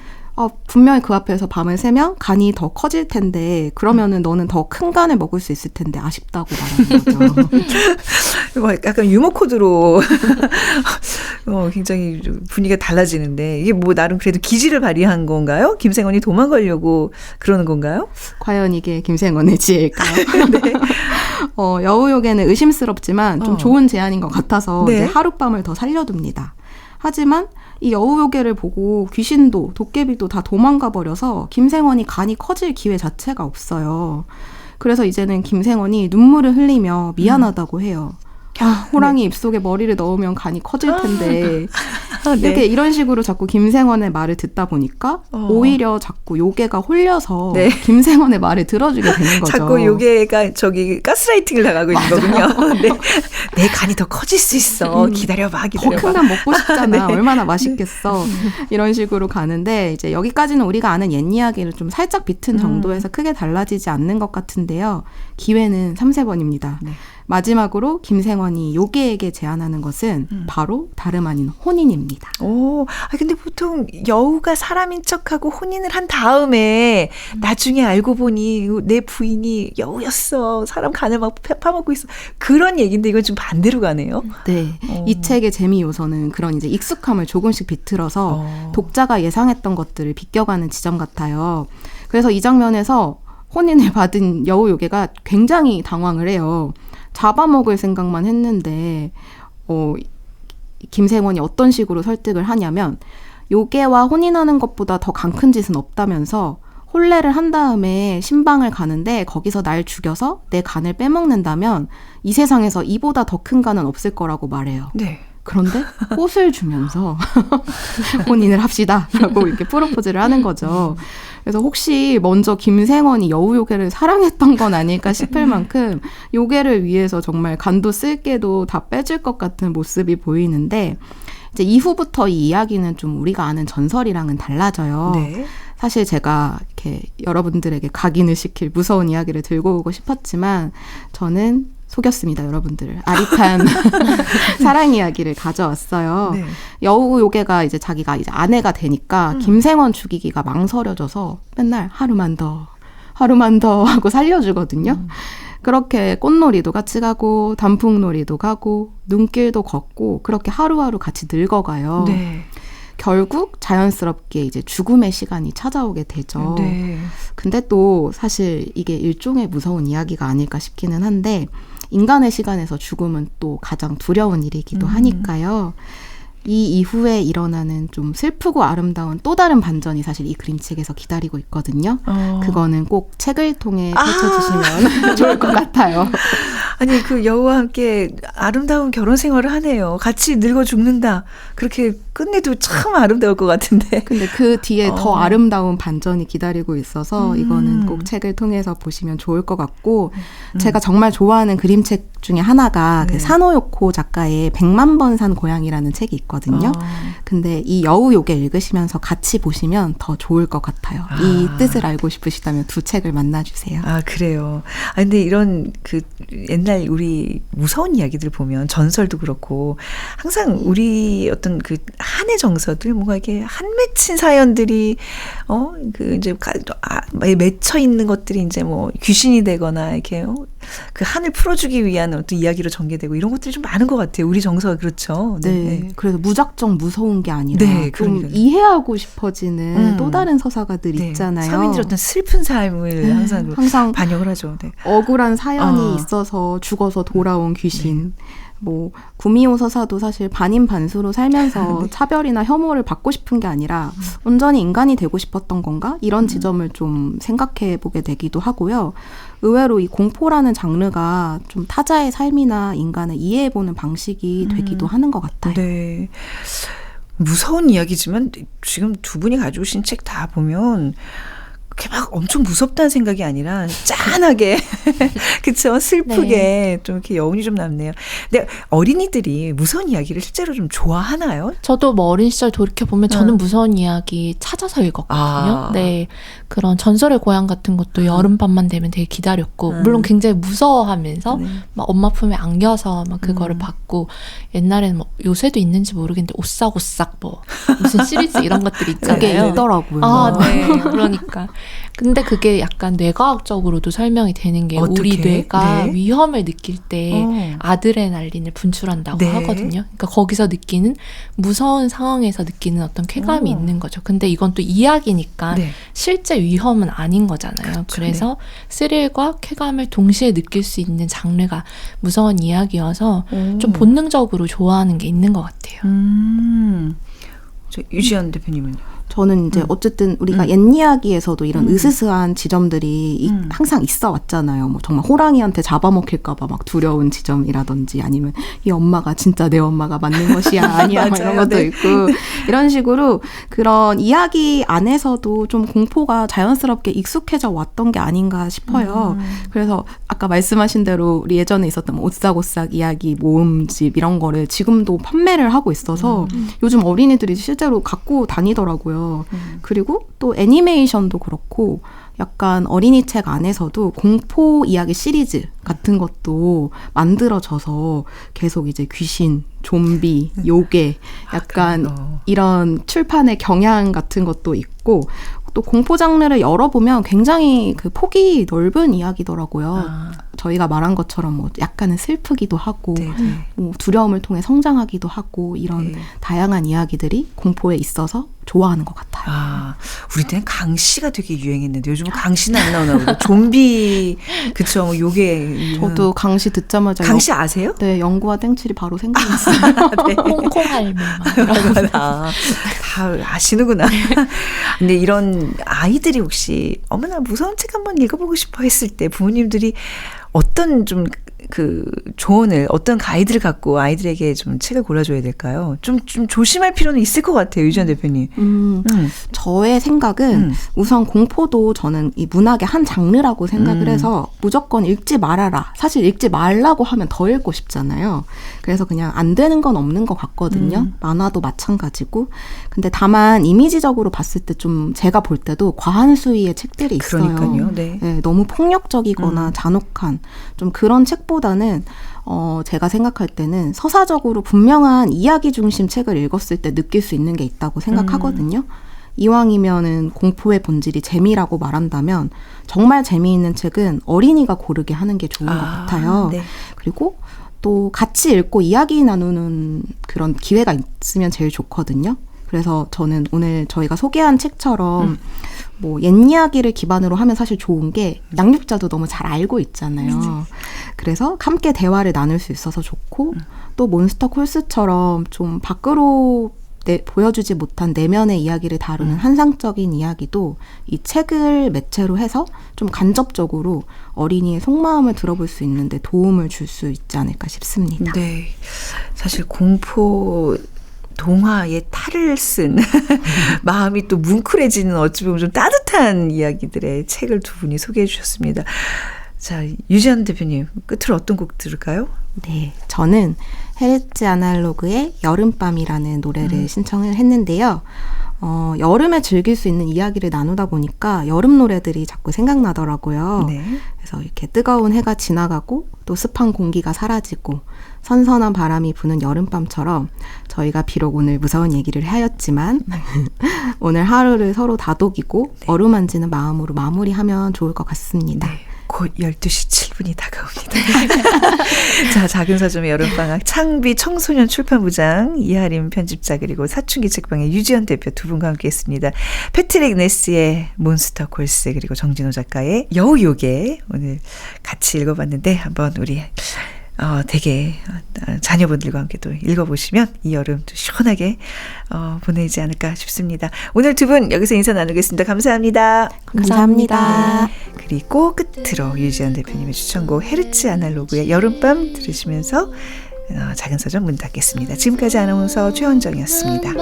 분명히 그 앞에서 밤을 새면 간이 더 커질 텐데 그러면은 너는 더 큰 간을 먹을 수 있을 텐데 아쉽다고 말하는 거죠. 약간 유머 코드로 굉장히 분위기가 달라지는데 이게 뭐 나름 그래도 기지를 발휘한 건가요? 김생원이 도망가려고 그러는 건가요? 과연 이게 김생원의 지혜일까요? 네. 여우요괴는 의심스럽지만 좀 좋은 제안인 것 같아서 네. 이제 하룻밤을 더 살려둡니다. 하지만 이 여우요괴를 보고 귀신도 도깨비도 다 도망가 버려서 김생원이 간이 커질 기회 자체가 없어요. 그래서 이제는 김생원이 눈물을 흘리며 미안하다고 해요. 호랑이 입속에 머리를 넣으면 간이 커질 텐데 네. 이런 식으로 자꾸 김생원의 말을 듣다 보니까 오히려 자꾸 요괴가 홀려서 네. 김생원의 말을 들어주게 되는 거죠. 자꾸 요괴가 가스라이팅을 당하고 있는 거군요. 네. 내 간이 더 커질 수 있어. 기다려봐. 더 큰 간 먹고 싶잖아. 네. 얼마나 맛있겠어. 이런 식으로 가는데 이제 여기까지는 우리가 아는 옛 이야기를 좀 살짝 비튼 정도에서 크게 달라지지 않는 것 같은데요. 기회는 3-3번입니다. 네. 마지막으로 김생원이 요괴에게 제안하는 것은 바로 다름 아닌 혼인입니다. 근데 보통 여우가 사람인 척하고 혼인을 한 다음에 나중에 알고 보니 내 부인이 여우였어. 사람 간을 막 파먹고 있어. 그런 얘기인데 이건 좀 반대로 가네요. 네. 이 책의 재미 요소는 그런 이제 익숙함을 조금씩 비틀어서 독자가 예상했던 것들을 비껴가는 지점 같아요. 그래서 이 장면에서 혼인을 받은 여우요괴가 굉장히 당황을 해요. 잡아먹을 생각만 했는데 김생원이 어떤 식으로 설득을 하냐면 요괴와 혼인하는 것보다 더 간 큰 짓은 없다면서 혼례를 한 다음에 신방을 가는데 거기서 날 죽여서 내 간을 빼먹는다면 이 세상에서 이보다 더 큰 간은 없을 거라고 말해요. 네. 그런데 꽃을 주면서 혼인을 합시다라고 이렇게 프로포즈를 하는 거죠. 그래서 혹시 먼저 김생원이 여우요괴를 사랑했던 건 아닐까 싶을 만큼 요괴를 위해서 정말 간도 쓸개도 다 빼줄 것 같은 모습이 보이는데 이제 이후부터 이 이야기는 좀 우리가 아는 전설이랑은 달라져요. 네. 사실 제가 이렇게 여러분들에게 각인을 시킬 무서운 이야기를 들고 오고 싶었지만 저는 속였습니다, 여러분들을. 아릿한 사랑 이야기를 가져왔어요. 네. 여우 요괴가 이제 자기가 이제 아내가 되니까 김생원 죽이기가 망설여져서 맨날 하루만 더 하고 살려주거든요. 그렇게 꽃놀이도 같이 가고 단풍놀이도 가고 눈길도 걷고 그렇게 하루하루 같이 늙어가요. 네. 결국 자연스럽게 이제 죽음의 시간이 찾아오게 되죠. 네. 근데 또 사실 이게 일종의 무서운 이야기가 아닐까 싶기는 한데 인간의 시간에서 죽음은 또 가장 두려운 일이기도 하니까요. 이 이후에 일어나는 좀 슬프고 아름다운 또 다른 반전이 사실 이 그림책에서 기다리고 있거든요. 그거는 꼭 책을 통해 펼쳐주시면 좋을 것 같아요. 아니 그 여우와 함께 아름다운 결혼 생활을 하네요. 같이 늙어 죽는다. 그렇게 끝내도 참 아름다울 것 같은데. 근데 그 뒤에 더 아름다운 반전이 기다리고 있어서 이거는 꼭 책을 통해서 보시면 좋을 것 같고 제가 정말 좋아하는 그림책 중에 하나가 그 사노요코 작가의 100만 번 산 고양이라는 책이 있거든요. 근데 이 여우 요괴 읽으시면서 같이 보시면 더 좋을 것 같아요. 이 뜻을 알고 싶으시다면 두 책을 만나주세요. 아 그래요. 아 근데 이런 그 옛날 우리 무서운 이야기들 보면 전설도 그렇고 항상 우리 어떤 그 한의 정서들 뭔가 이렇게 한 맺힌 사연들이 그 이제 맺혀 있는 것들이 이제 뭐 귀신이 되거나 이렇게 그 한을 풀어주기 위한 어떤 이야기로 전개되고 이런 것들이 좀 많은 것 같아요. 우리 정서가 그렇죠. 네. 네. 그래서 무작정 무서운 게 아니라 네, 좀 이해하고 싶어지는 또 다른 서사가들이 네. 있잖아요. 서민들의 어떤 슬픈 삶을 항상 반영을 하죠. 네. 억울한 사연이 있어서 죽어서 돌아온 귀신. 네. 뭐 구미호 서사도 사실 반인반수로 살면서 네. 차별이나 혐오를 받고 싶은 게 아니라 온전히 인간이 되고 싶었던 건가? 이런 지점을 좀 생각해 보게 되기도 하고요. 의외로 이 공포라는 장르가 좀 타자의 삶이나 인간을 이해해보는 방식이 되기도 하는 것 같아요. 네. 무서운 이야기지만 지금 두 분이 가져오신 책 다 보면 그렇게 막 엄청 무섭다는 생각이 아니라 짠하게 그쵸 슬프게 네. 좀 이렇게 여운이 좀 남네요. 근데 어린이들이 무서운 이야기를 실제로 좀 좋아하나요? 저도 뭐 어린 시절 돌이켜 보면 저는 무서운 이야기 찾아서 읽었거든요. 네, 그런 전설의 고향 같은 것도 여름밤만 되면 되게 기다렸고 물론 굉장히 무서워하면서 막 엄마 품에 안겨서 막 그거를 봤고 옛날에는 뭐 요새도 있는지 모르겠는데 오싹오싹 뭐 무슨 시리즈 이런 것들이 있잖아요. 그게 있더라고요. 아, 네, 그러니까. 근데 그게 약간 뇌과학적으로도 설명이 되는 게 어떻게? 우리 뇌가 네. 위험을 느낄 때 아드레날린을 분출한다고 네. 하거든요. 그러니까 거기서 느끼는 무서운 상황에서 느끼는 어떤 쾌감이 있는 거죠. 근데 이건 또 이야기니까 네. 실제 위험은 아닌 거잖아요. 그렇죠. 그래서 스릴과 쾌감을 동시에 느낄 수 있는 장르가 무서운 이야기여서 좀 본능적으로 좋아하는 게 있는 것 같아요. 유지연 대표님은요? 저는 이제 어쨌든 우리가 옛 이야기에서도 이런 으스스한 지점들이 항상 있어 왔잖아요. 뭐 정말 호랑이한테 잡아먹힐까봐 막 두려운 지점이라든지 아니면 이 엄마가 진짜 내 엄마가 맞는 것이야 아니야 막 이런 것도 네. 있고 이런 식으로 그런 이야기 안에서도 좀 공포가 자연스럽게 익숙해져 왔던 게 아닌가 싶어요. 그래서 아까 말씀하신 대로 우리 예전에 있었던 뭐 오싹오싹 이야기 모음집 이런 거를 지금도 판매를 하고 있어서 요즘 어린이들이 실제로 갖고 다니더라고요. 그리고 또 애니메이션도 그렇고 약간 어린이 책 안에서도 공포 이야기 시리즈 같은 것도 만들어져서 계속 이제 귀신, 좀비, 요괴 약간 이런 출판의 경향 같은 것도 있고 또 공포 장르를 열어보면 굉장히 그 폭이 넓은 이야기더라고요. 저희가 말한 것처럼 뭐 약간은 슬프기도 하고 뭐 두려움을 통해 성장하기도 하고 이런 다양한 이야기들이 공포에 있어서 좋아하는 것 같아요. 아, 우리 때는 강시가 되게 유행했는데 요즘은 강시는 안 나오나 보다. 좀비 그쵸 뭐 요게 저도 강시 듣자마자 강시 아세요? 네, 영구와 땡칠이 바로 생각났어요. 네. 홍콩 할매 다 아시는구나. 근데 이런 아이들이 혹시 어머나 무서운 책 한번 읽어보고 싶어 했을 때 부모님들이 어떤 좀 그 조언을 어떤 가이드를 갖고 아이들에게 좀 책을 골라줘야 될까요? 좀 조심할 필요는 있을 것 같아요, 유지연 대표님. 저의 생각은 우선 공포도 저는 이 문학의 한 장르라고 생각을 해서 무조건 읽지 말아라. 사실 읽지 말라고 하면 더 읽고 싶잖아요. 그래서 그냥 안 되는 건 없는 것 같거든요. 만화도 마찬가지고. 근데 다만 이미지적으로 봤을 때 좀 제가 볼 때도 과한 수위의 책들이 있어요. 그러니까요. 네. 네, 너무 폭력적이거나 잔혹한 좀 그런 책보다는 제가 생각할 때는 서사적으로 분명한 이야기 중심 책을 읽었을 때 느낄 수 있는 게 있다고 생각하거든요. 이왕이면은 공포의 본질이 재미라고 말한다면 정말 재미있는 책은 어린이가 고르게 하는 게 좋은 것 같아요. 네. 그리고 또 같이 읽고 이야기 나누는 그런 기회가 있으면 제일 좋거든요. 그래서 저는 오늘 저희가 소개한 책처럼 뭐 옛 이야기를 기반으로 하면 사실 좋은 게 양육자도 너무 잘 알고 있잖아요. 그래서 함께 대화를 나눌 수 있어서 좋고 또 몬스터 콜스처럼 좀 밖으로 보여주지 못한 내면의 이야기를 다루는 환상적인 이야기도 이 책을 매체로 해서 좀 간접적으로 어린이의 속마음을 들어볼 수 있는데 도움을 줄 수 있지 않을까 싶습니다. 네, 사실 공포 동화의 탈을 쓴 마음이 또 뭉클해지는 어찌 보면 좀 따뜻한 이야기들의 책을 두 분이 소개해 주셨습니다. 자, 유지연 대표님, 끝으로 어떤 곡 들을까요? 네, 저는 헤르츠 아날로그의 여름밤이라는 노래를 신청을 했는데요. 여름에 즐길 수 있는 이야기를 나누다 보니까 여름 노래들이 자꾸 생각나더라고요. 네. 그래서 이렇게 뜨거운 해가 지나가고 또 습한 공기가 사라지고 선선한 바람이 부는 여름밤처럼 저희가 비록 오늘 무서운 얘기를 하였지만 오늘 하루를 서로 다독이고 어루만지는 마음으로 마무리하면 좋을 것 같습니다. 네. 곧 12시 7분이 다가옵니다. 자, 작은 서점의 여름방학 창비 청소년 출판부장 이하림 편집자 그리고 사춘기 책방의 유지연 대표 두 분과 함께했습니다. 패트릭 네스의 몬스터 콜스 그리고 정진호 작가의 여우요괴 오늘 같이 읽어봤는데 한번 우리 되게 자녀분들과 함께 또 읽어보시면 이 여름 또 시원하게 보내지 않을까 싶습니다. 오늘 두 분 여기서 인사 나누겠습니다. 감사합니다. 감사합니다. 그리고 끝으로 유지연 대표님의 추천곡 헤르츠 아날로그의 여름밤 들으시면서 작은 서점 문 닫겠습니다. 지금까지 아나운서 최원정이었습니다.